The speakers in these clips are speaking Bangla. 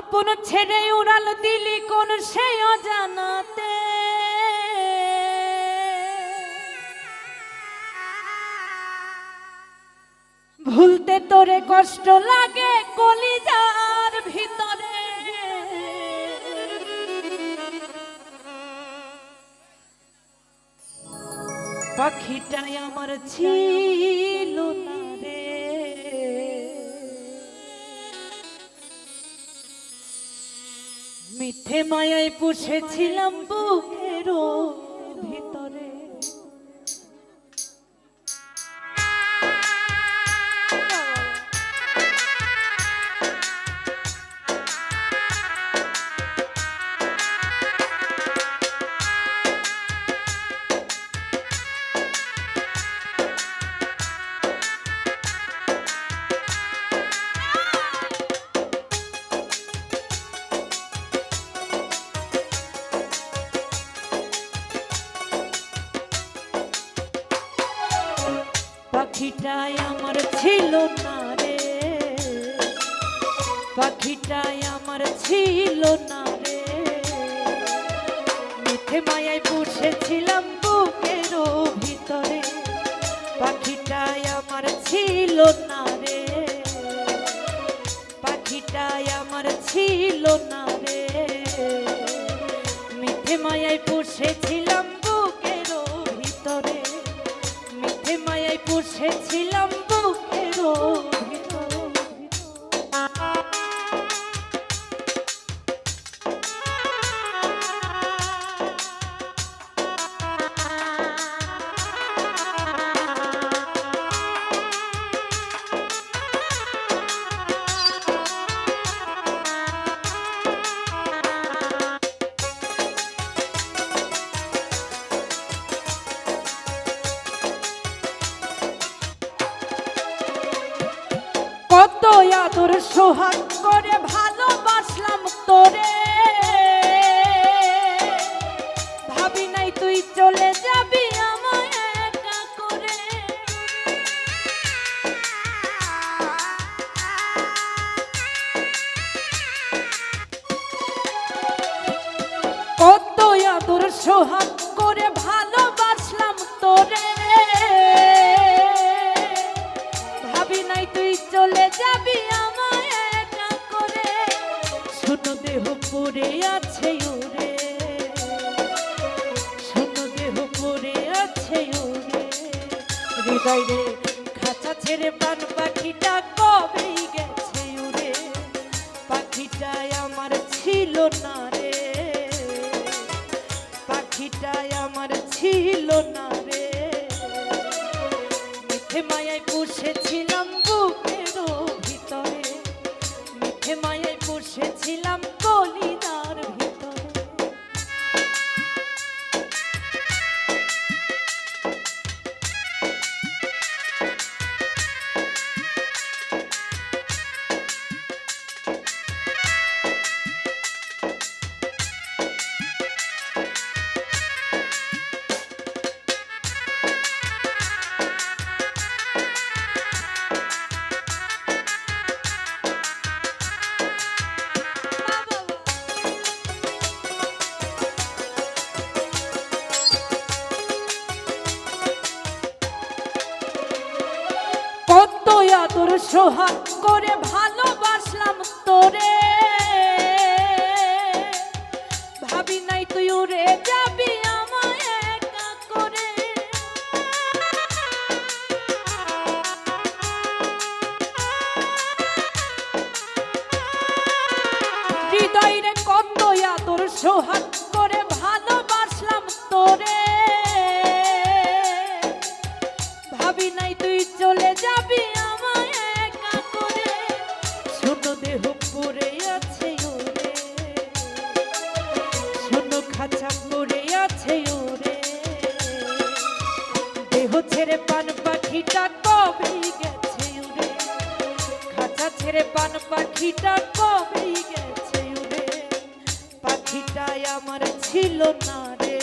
আপন ছেড়ে উড়াল দিলি কোন সেই অজানাতে, ভুলতে তোরে কষ্ট লাগে কলিজার ভিতরে। পাখিটাই আমার ছিল না রে, মিথ্যে মায়ায় পুষেছিলাম বুকের ভিতরে। পাখিটাই আমার ছিল না রে, পাখিটাই আমার ছিল না রে, মিথ্যে মায়ায় পুষেছিলাম বুকের ভিতরে। পাখিটাই আমার ছিল না রে, পাখিটাই আমার ছিল না রে, মিথ্যে মায়ায় পুষেছিলাম বুকের ভিতরে, মিথ্যে মায়ায় পুষেছিলাম বুকের ভিতরে। কত আদর সোহাগ করে ভালোবাসলাম তোরে, ভাবি নাই তুই চলে যাবি আমায় একা করে। কত আদর সোহাগ করে ভালোবাসলাম তোরে, ভাবি নাই তুই চলে যাবি আমায় একা করে। শোনো দেহ পড়ে আছে ওরে, শোনো দেহ পড়ে আছে ওরে, হৃদয় রে খাঁচা ছেড়ে প্রাণ পাখিটা কবেই গেছে উড়ে। পাখিটাই আমার ছিল না রে, পাখিটাই আমার ছিল না রে, মিথ্যে মায়ায় পুষেছিলাম বুকের ভিতরে, মিথ্যে মায়ায় পুষেছিলাম কলিজার ভিতরে। কত আদর সোহাগ করে ভালোবাসলাম তোরে, ভাবি নাই তুই উড়ে যাবি আমায় একা করে। হৃদয় রে কত আদর সোহাগ করে ভালোবাসলাম তোরে, ভাবি নাই তুই চলে যাবি আমায় একা করে। শোনো দেহ পড়ে আছে ওরে, শোনো খাঁচা পড়ে আছে ওরে, দেহ ছেড়ে পান পাখিটা কবেই গেছে উড়ে। খাঁচা ছেড়ে পান পাখিটা কবেই গেছে উড়ে। পাখিটাই আমার ছিল না রে,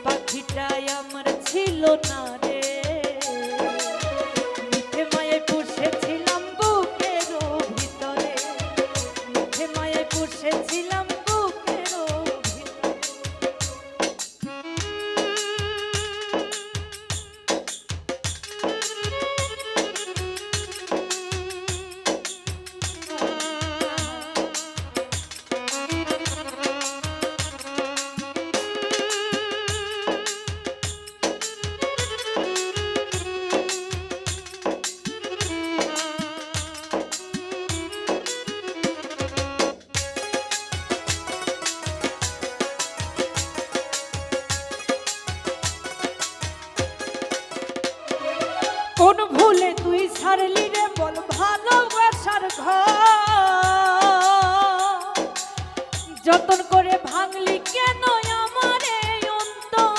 পাখিটাই আমার ছিল না রে, মিথ্যে মায়ায় পুষেছিলাম বুকের ভিতরে। কোন ভুলে তুই ছাড়লি রে বল ভালোবাসার ঘর, যতন করে ভাঙলি কেন আমার এই অন্তর।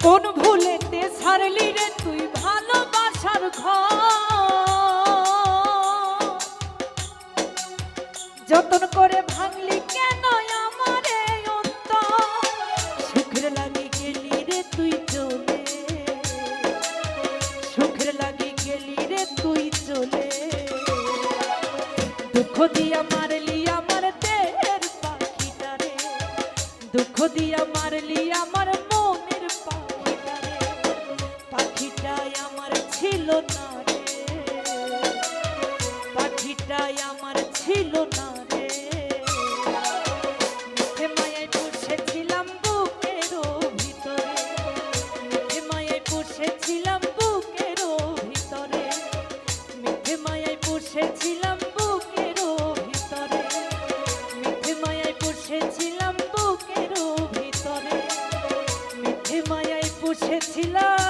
কোন ভুলেতে ছাড়লি রে তুই ভালোবাসার ঘর, যতন করে ভাঙলি কেন আমার এই অন্তর। সুখের লাগি গেলি রে তুই চলে, সুখের লাগি গেলি রে তুই চলে, দুঃখ দিয়া মারলি আমার দেহের পাখিটারে, দুঃখ দিয়া মারলি আমার মনের পাখিটারে। পাখিটাই আমার ছিল না রে, পাখিটাই আমার ছিল না রে। মিথ্যে মায়ায় পুষেছিলাম বুকের ভিতরে, মিথ্যে মায়ায় পুষেছিলাম বুকের ভিতরে, মিথ্যে মায়ায় পুষেছিলাম বুকের ভিতরে, মিথ্যে মায়ায় পুষেছিলাম বুকের ভিতরে, মিথ্যে মায়ায় পুষেছিলাম।